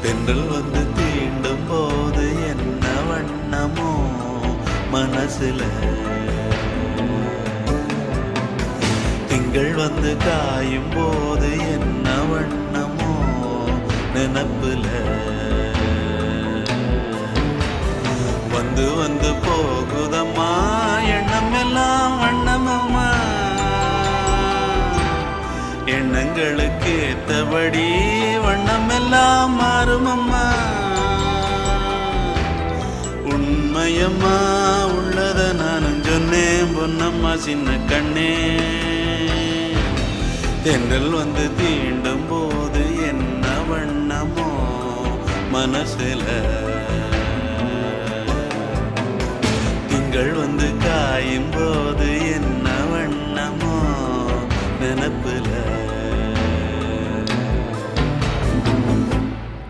தென்றல் வந்து தீண்டும் போது என்ன வண்ணமோ மனசுல, திங்கள் வந்து காயும் போது என்ன வண்ணமோ நினப்புல, வந்து வந்து போகுதம்மா எண்ணம் எல்லாம் வண்ணமம்மா, எண்ணங்களுக்கு ஏத்தபடி வண்ணம் எல்லாம் மாறுமம்மா. உண்மையம்மா உள்ளத நானும் சொன்னேன் பொன்னம்மா சின்ன கண்ணே, தென்றல் வந்து தீண்டும் போது என்ன வண்ணமோ மனசுல, திங்கள் வந்து காயும் போது என்ன வண்ணமோ நினப்புல.